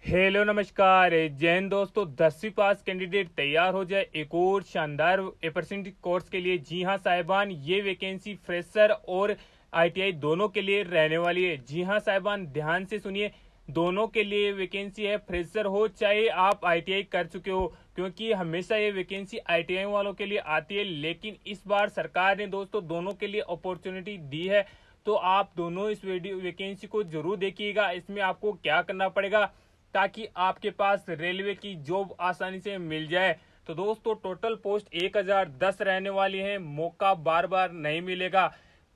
Hello नमस्कार जय हिंद दोस्तों। 10वीं पास कैंडिडेट तैयार हो जाए एक और शानदार अपॉर्चुनिटी कोर्स के लिए। जी हां साहिबान, ये वैकेंसी फ्रेशर और आईटीआई दोनों के लिए रहने वाली है। जी हां साहिबान, ध्यान से सुनिए, दोनों के लिए वैकेंसी है। फ्रेशर हो चाहे आप आईटीआई कर चुके हो, क्योंकि हमेशा ये वैकेंसी आईटीआई वालों के लिए आती है, लेकिन इस बार सरकार ने दोस्तों दोनों के लिए अपॉर्चुनिटी दी है। तो आप दोनों इस वीडियो वैकेंसी को जरूर देखिएगा। इसमें आपको क्या करना पड़ेगा ताकि आपके पास रेलवे की जॉब आसानी से मिल जाए। तो दोस्तों टोटल पोस्ट 1010 रहने वाली है। मौका बार बार नहीं मिलेगा।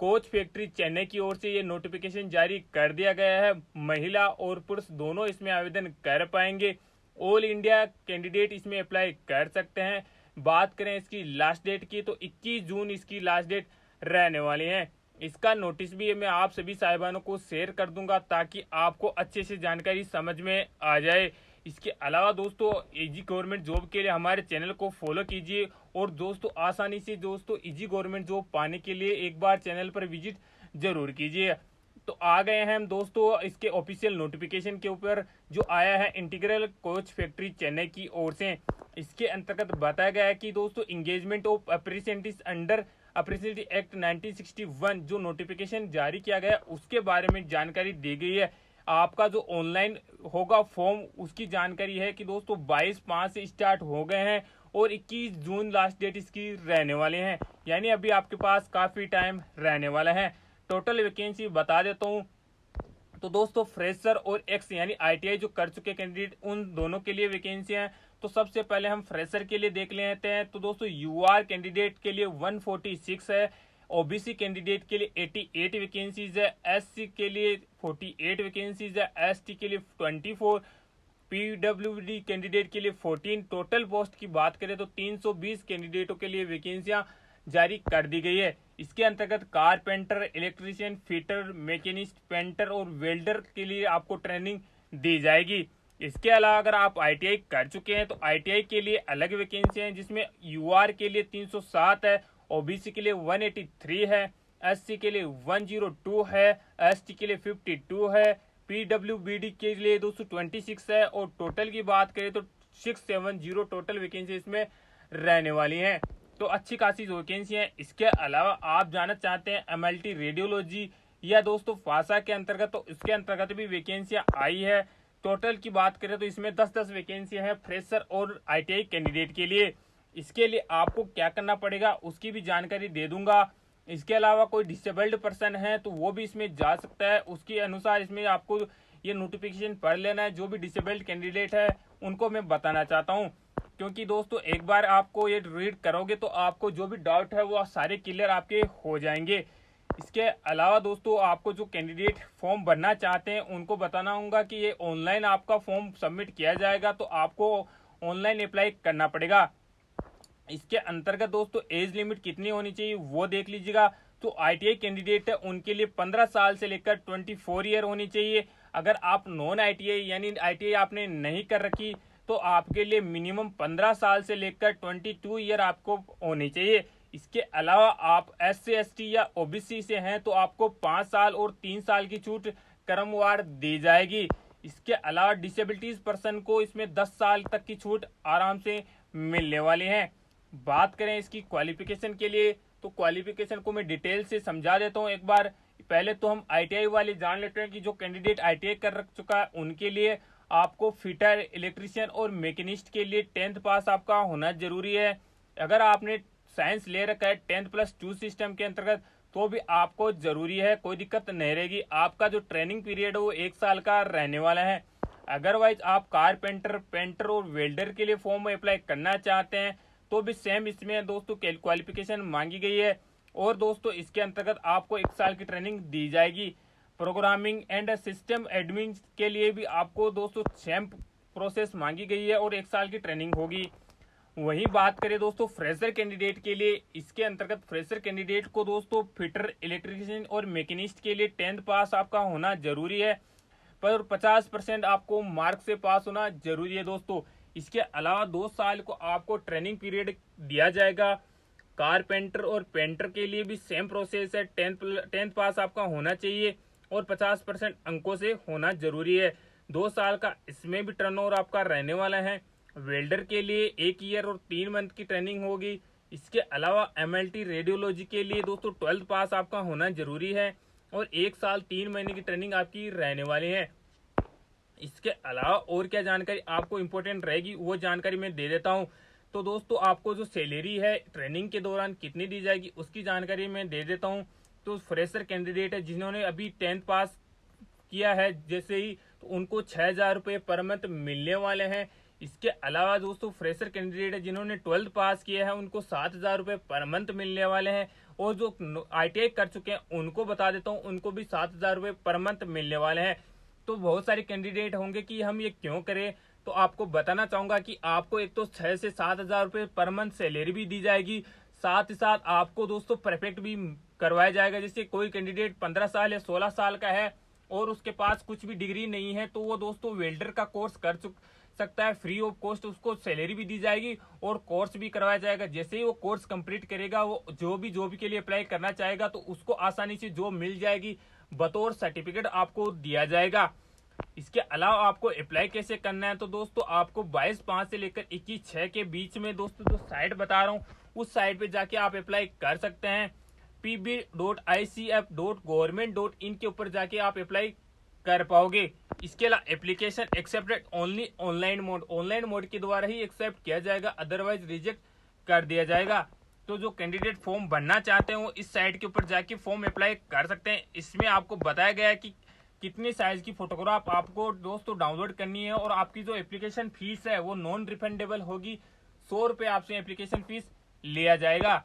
कोच फैक्ट्री चेन्नई की ओर से ये नोटिफिकेशन जारी कर दिया गया है। महिला और पुरुष दोनों इसमें आवेदन कर पाएंगे। ऑल इंडिया कैंडिडेट इसमें अप्लाई कर सकते हैं। बात करें इसकी लास्ट डेट की तो 21 जून इसकी लास्ट डेट रहने वाली है। इसका नोटिस भी मैं आप सभी साहिबानों को शेयर कर दूंगा ताकि आपको अच्छे से जानकारी समझ में आ जाए। इसके अलावा दोस्तों इजी गवर्नमेंट जॉब के लिए हमारे चैनल को फॉलो कीजिए और दोस्तों आसानी से दोस्तों इजी गवर्नमेंट जॉब पाने के लिए एक बार चैनल पर विजिट जरूर कीजिए। तो आ गए हैं हम दोस्तों इसके ऑफिशियल नोटिफिकेशन के ऊपर जो आया है इंटीग्रल कोच फैक्ट्री चेन्नई की ओर से। इसके अंतर्गत बताया गया है कि दोस्तों engagement of apprentice under apprentice act 1961 जो नोटिफिकेशन जारी किया गया उसके बारे में जानकारी दी गई है। आपका जो ऑनलाइन होगा फॉर्म उसकी जानकारी है कि दोस्तों 22/5 से स्टार्ट हो गए हैं और 21 जून लास्ट डेट इसकी रहने वाले हैं, यानी अभी आपके पास काफी टाइम रहने वाला है। टोटल वैकेंसी बता देता हूँ। तो दोस्तों फ्रेशर और एक्स यानी आईटीआई जो कर चुके कैंडिडेट उन दोनों के लिए वैकेंसी है। तो सबसे पहले हम फ्रेशर के लिए देख लेते हैं। तो दोस्तों यूआर कैंडिडेट के लिए 146 है। ओबीसी कैंडिडेट के लिए 88 वैकेंसीज है। एससी के लिए 48 वैकेंसीज है। एसटी के लिए 24, पीडब्ल्यूडी कैंडिडेट के लिए 14। टोटल पोस्ट की बात करें तो 320 कैंडिडेटों के लिए वैकेंसियां जारी कर दी गई है। इसके अंतर्गत carpenter, electrician, fitter, machinist, painter और वेल्डर के लिए आपको ट्रेनिंग दी जाएगी। इसके अलावा अगर आप आईटीआई कर चुके हैं तो आईटीआई के लिए अलग वैकेंसी हैं, जिसमें यूआर के लिए 307 है, ओबीसी के लिए 183 है, एससी के लिए 102 है, एसटी के लिए 52 है, पीडब्ल्यूबीडी के लिए 226 है और टोटल की बात करें तो 670 टोटल वैकेंसी इसमें रहने वाली हैं। तो अच्छी खासी वैकेंसी है। इसके अलावा आप जानना चाहते हैं एमएलटी रेडियोलॉजी या दोस्तों फासा के अंतर्गत, तो इसके अंतर्गत भी वैकेंसियां आई है। टोटल की बात करें तो इसमें 10-10 वैकेंसियां हैं फ्रेशर और आईटीआई कैंडिडेट के लिए। इसके लिए आपको क्या करना पड़ेगा उसकी भी जानकारी दे दूंगा। इसके अलावा कोई डिसेबल्ड पर्सन है तो वो भी इसमें जा सकता है। उसके अनुसार इसमें आपको ये नोटिफिकेशन पढ़ लेना है। जो भी डिसेबल्ड कैंडिडेट है उनको मैं बताना चाहता हूँ, क्योंकि दोस्तों एक बार आपको ये रीड करोगे तो आपको जो भी डाउट है वो सारे क्लियर आपके हो जाएंगे। इसके अलावा दोस्तों आपको जो कैंडिडेट फॉर्म भरना चाहते हैं उनको बताना होगा कि ये ऑनलाइन आपका फॉर्म सबमिट किया जाएगा, तो आपको ऑनलाइन अप्लाई करना पड़ेगा। इसके अंतर्गत दोस्तों एज लिमिट कितनी होनी चाहिए वो देख लीजिएगा। तो आईटीआई कैंडिडेट है उनके लिए 15 साल से लेकर 24 ईयर होनी चाहिए। अगर आप नॉन आईटीआई यानी आईटीआई आपने नहीं कर रखी तो आपके लिए मिनिमम 15 साल से लेकर 22 ईयर आपको होनी चाहिए। इसके अलावा आप एससी एसटी या ओबीसी से हैं तो आपको 5 साल और 3 साल की छूट क्रमवार दी जाएगी। इसके अलावा डिसेबिलिटीज पर्सन को इसमें 10 साल तक की छूट आराम से मिलने वाली है। बात करें इसकी क्वालिफिकेशन के लिए तो क्वालिफिकेशन को मैं डिटेल से समझा देता हूँ एक बार। पहले तो हम आईटीआई वाले जान लेते हैं कि जो कैंडिडेट आईटीआई कर रख चुका है उनके लिए आपको फिटर, इलेक्ट्रीशियन और मैकेनिस्ट के लिए 10th पास आपका होना जरूरी है। अगर आपने साइंस ले रखा है 10+2 सिस्टम के अंतर्गत तो भी आपको जरूरी है, कोई दिक्कत नहीं रहेगी। आपका जो ट्रेनिंग पीरियड है वो 1 साल का रहने वाला है। अदरवाइज आप कारपेंटर, पेंटर और वेल्डर के लिए फॉर्म अप्लाई करना चाहते हैं तो भी सेम इसमें दोस्तों क्वालिफिकेशन मांगी गई है। और दोस्तों इसके अंतर्गत आपको 1 साल की ट्रेनिंग दी जाएगी। प्रोग्रामिंग एंड सिस्टम एडमिन के लिए भी आपको दोस्तों सेम प्रोसेस मांगी गई है और 1 साल की ट्रेनिंग होगी। वही बात करें दोस्तों फ्रेशर कैंडिडेट के लिए, इसके अंतर्गत फ्रेशर कैंडिडेट को दोस्तों फिटर, इलेक्ट्रिशियन और मैकेनिस्ट के लिए 10th पास आपका होना जरूरी है, पर 50% आपको मार्क से पास होना जरूरी है दोस्तों। इसके अलावा 2 साल को आपको ट्रेनिंग पीरियड दिया जाएगा। कारपेंटर और पेंटर के लिए भी सेम प्रोसेस है, 10th पास आपका होना चाहिए और 50% अंकों से होना जरूरी है। 2 साल का इसमें भी टर्नओवर आपका रहने वाला है। वेल्डर के लिए 1 ईयर और 3 मंथ की ट्रेनिंग होगी। इसके अलावा एमएलटी रेडियोलॉजी के लिए दोस्तों 12th पास आपका होना जरूरी है और 1 साल 3 महीने की ट्रेनिंग आपकी रहने वाली है। इसके अलावा और क्या जानकारी आपको इम्पोर्टेंट रहेगी वो जानकारी मैं दे देता हूँ। तो दोस्तों आपको जो सैलरी है ट्रेनिंग के दौरान कितनी दी जाएगी उसकी जानकारी मैं दे देता हूँ। तो फ्रेशर कैंडिडेट है जिन्होंने अभी 10th पास किया है जैसे ही, तो उनको 6,000 रुपये पर मंथ मिलने वाले हैं। इसके अलावा दोस्तों फ्रेशर कैंडिडेट है जिन्होंने 12th पास किया है उनको 7,000 रुपये पर मंथ मिलने वाले हैं। और जो ITI कर चुके हैं उनको बता देता हूँ, उनको भी 7,000 रुपये पर मंथ मिलने वाले हैं। तो बहुत सारे कैंडिडेट होंगे कि हम ये क्यों करें, तो आपको बताना चाहूंगा कि आपको एक तो 6 से 7,000 रुपये पर मंथ सैलरी भी दी जाएगी, साथ ही साथ आपको दोस्तों परफेक्ट भी करवाया जाएगा। जैसे कोई कैंडिडेट 15 साल या 16 साल का है और उसके पास कुछ भी डिग्री नहीं है तो वो दोस्तों वेल्डर का कोर्स कर सकता है फ्री ऑफ कॉस्ट, उसको सैलरी भी दी जाएगी और कोर्स भी करवाया जाएगा। जैसे ही वो कोर्स कंप्लीट करेगा वो जो भी जॉब के लिए अप्लाई करना चाहेगा तो उसको आसानी से जॉब मिल जाएगी, बतौर सर्टिफिकेट आपको दिया जाएगा। इसके अलावा आपको अप्लाई कैसे करना है, तो दोस्तों आपको 22/5 से लेकर 21/6 के बीच में दोस्तों जो साइट बता रहा हूँ उस साइट पे जाके आप अप्लाई कर सकते हैं। pb.icf.government.in के ऊपर जाके आप अप्लाई कर पाओगे। इसके अलावा application accepted only online mode के द्वारा ही एक्सेप्ट किया जाएगा, अदरवाइज रिजेक्ट कर दिया जाएगा। तो जो कैंडिडेट फॉर्म भरना चाहते हैं वो इस साइट के ऊपर जाके फॉर्म अप्लाई कर सकते हैं। इसमें आपको बताया गया है कि कितनी साइज की फोटोग्राफ आपको दोस्तों डाउनलोड करनी है और आपकी जो एप्लीकेशन फीस है वो नॉन रिफंडेबल होगी। 100 रुपये आपसे एप्लीकेशन फीस लिया जाएगा।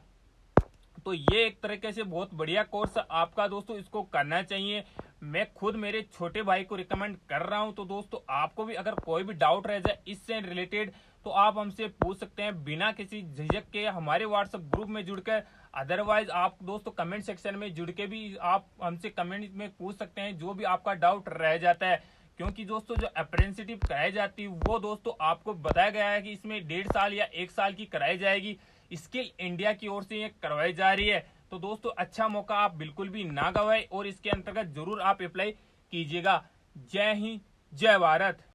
तो ये एक तरीके से बहुत बढ़िया कोर्स आपका दोस्तों, इसको करना चाहिए। मैं खुद मेरे छोटे भाई को रिकमेंड कर रहा हूं। तो दोस्तों आपको भी अगर कोई भी डाउट रह जाए इससे रिलेटेड तो आप हमसे पूछ सकते हैं बिना किसी झिझक के हमारे व्हाट्सएप ग्रुप में जुड़कर। अदरवाइज आप दोस्तों कमेंट सेक्शन में जुड़ के भी आप हमसे कमेंट में पूछ सकते हैं जो भी आपका डाउट रह जाता है। क्योंकि दोस्तों जो अप्रेंटिसशिप कराई जाती है वो दोस्तों आपको बताया गया है कि इसमें 1.5 साल या 1 साल की कराई जाएगी। स्किल इंडिया की ओर से ये करवाई जा रही है। तो दोस्तों अच्छा मौका आप बिल्कुल भी ना गवाएं और इसके अंतर्गत जरूर आप अप्लाई कीजिएगा। जय हिंद, जय भारत।